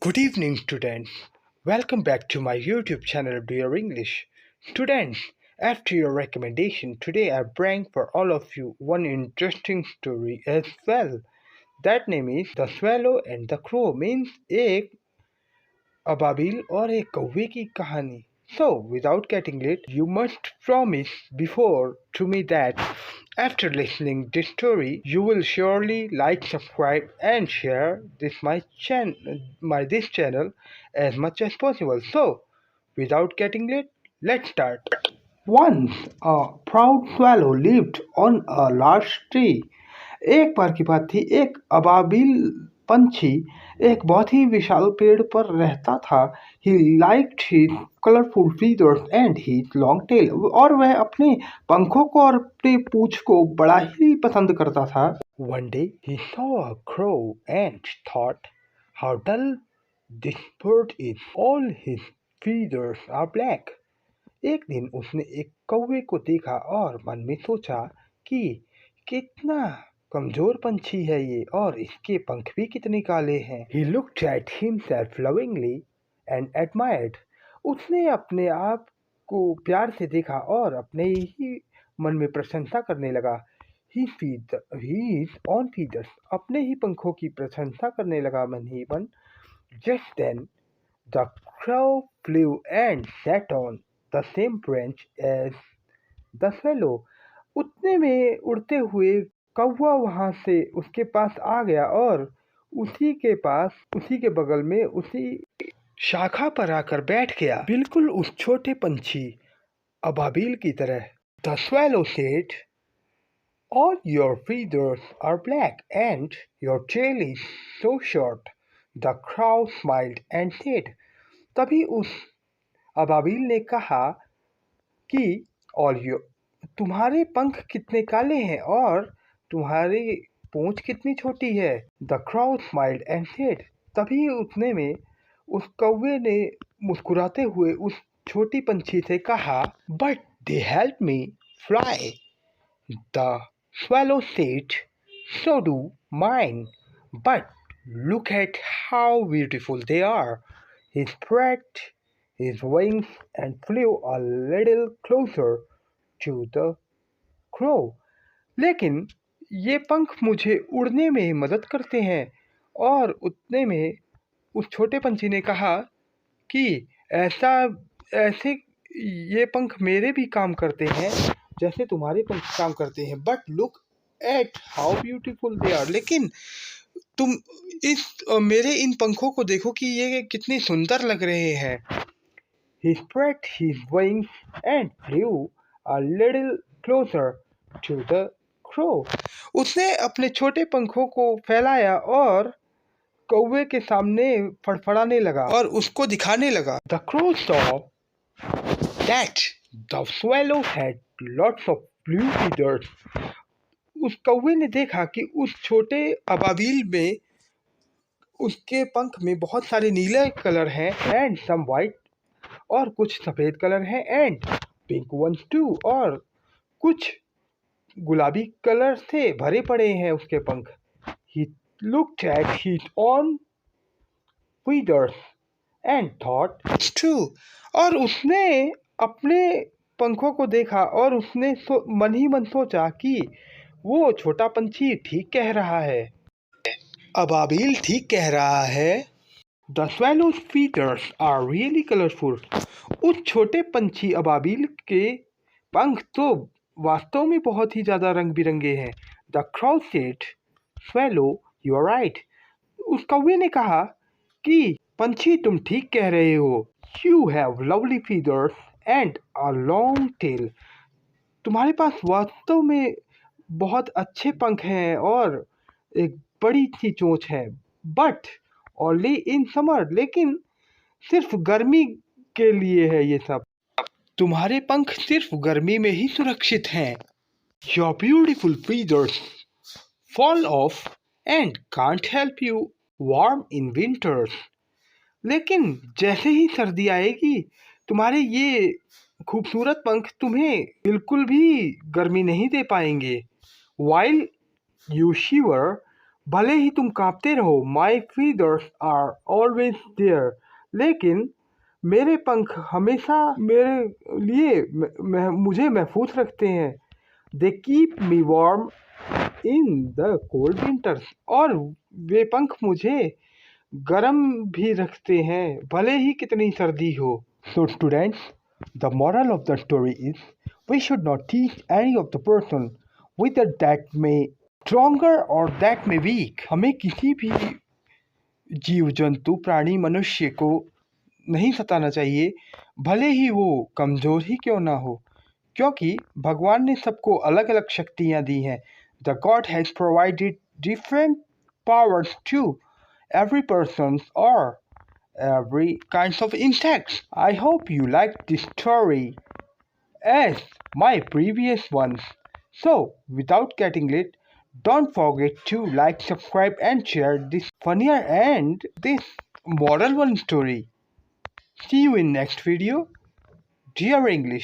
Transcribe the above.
Good evening, students. Welcome back to my YouTube channel, Do Your English. Students, after your recommendation, today I bring for all of you one interesting story as well. That name is The Swallow and the Crow, means एक अबाबिल और एक कौवे की कहानी. So, without getting late, you must promise before to me that after listening this story, you will surely like, subscribe, and share this channel as much as possible. So, without getting late, let's start. Once a proud swallow lived on a large tree. एक बार की बात थी, एक अबाबिल पंछी एक बहुत ही विशाल पेड़ पर रहता था. He liked his colorful feathers and his long tail. और वह अपने पंखों को और अपने पूंछ को बड़ा ही पसंद करता था. One day he saw a crow and thought, how dull this bird is. All his feathers are black. एक दिन उसने एक कौवे को देखा और मन में सोचा कि कितना कमजोर पंछी है ये और इसके पंख भी कितने काले हैं. He looked at himself lovingly and admired. उसने अपने आप को प्यार से देखा और अपने ही मन में प्रशंसा करने लगा. His own feathers. अपने ही पंखों की प्रशंसा करने लगा मन ही मन. Just then the crow flew and sat on the same branch as the swallow. उतने में उड़ते हुए कौवा वहां से उसके पास आ गया और उसी के बगल में उसी शाखा पर आकर बैठ गया, बिल्कुल उस छोटे पंछी अबाबिल की तरह. The swallow said, all your feathers are black and your tail is so short. The crow smiled and said, तभी उस अबाबिल ने कहा कि तुम्हारे पंख कितने काले हैं और तुम्हारी पूंछ कितनी छोटी है. The crow smiled and said, तभी उतने में उस कौवे ने मुस्कुराते हुए उस छोटी पंछी से कहा, but they help me fly. The swallow said, so do mine, but look at how beautiful they are. He spread his wings and flew a little closer to the crow. लेकिन ये पंख मुझे उड़ने में मदद करते हैं. और उतने में उस छोटे पंछी ने कहा कि ऐसे ये पंख मेरे भी काम करते हैं जैसे तुम्हारे पंख काम करते हैं. But look at how beautiful they are. लेकिन तुम मेरे इन पंखों को देखो कि ये कितनी सुंदर लग रहे हैं. He spread his wings and flew a little closer to the crow. उसने अपने छोटे पंखों को फैलाया और कौवे के सामने फड़फड़ाने लगा और उसको दिखाने लगा. The crow saw that the swallow had lots of blue feathers. उस कौवे ने देखा कि उस छोटे अबाबिल में उसके पंख में बहुत सारे नीले कलर हैं and some white, और कुछ सफेद कलर हैं and pink ones too, और कुछ गुलाबी कलर से भरे पड़े हैं उसके पंख. He looked at his own feathers and thought, it's true. और उसने अपने पंखों को देखा और उसने मन ही मन सोचा कि वो छोटा पंछी ठीक कह रहा है, अबाबिल ठीक कह रहा है. The swallow's feathers are really colorful. उस छोटे पंछी अबाबिल के पंख तो वास्तव में बहुत ही ज़्यादा रंग बिरंगे हैं. The crow said, swallow, you are right. उस कौवे ने कहा कि पंछी तुम ठीक कह रहे हो. You have lovely feathers and a long tail. तुम्हारे पास वास्तव में बहुत अच्छे पंख हैं और एक बड़ी सी चोंच है. But only in summer. लेकिन सिर्फ गर्मी के लिए है ये सब. तुम्हारे पंख सिर्फ गर्मी में ही सुरक्षित हैं. Your beautiful feathers fall off and can't help you warm in winters. लेकिन जैसे ही सर्दी आएगी तुम्हारे ये खूबसूरत पंख तुम्हें बिल्कुल भी गर्मी नहीं दे पाएंगे. While you shiver भले ही तुम कांपते रहो, माई फीदर्स आर ऑलवेज देयर, लेकिन मेरे पंख हमेशा मेरे लिए मुझे महफूज रखते हैं। They keep me warm in the cold winters, और वे पंख मुझे गर्म भी रखते हैं भले ही कितनी सर्दी हो। So students, the moral of the story is we should not teach any of the person whether that may stronger or that may weak. हमें किसी भी जीव जंतु प्राणी मनुष्य को नहीं सताना चाहिए, भले ही वो कमजोर ही क्यों ना हो, क्योंकि भगवान ने सबको अलग अलग शक्तियाँ दी हैं। The God has provided different powers to every person or every kinds of insects. I hope you liked this story as my previous ones. So, without getting late, don't forget to like, subscribe, and share this funnier and this moral one story. See you in next video. Dear English.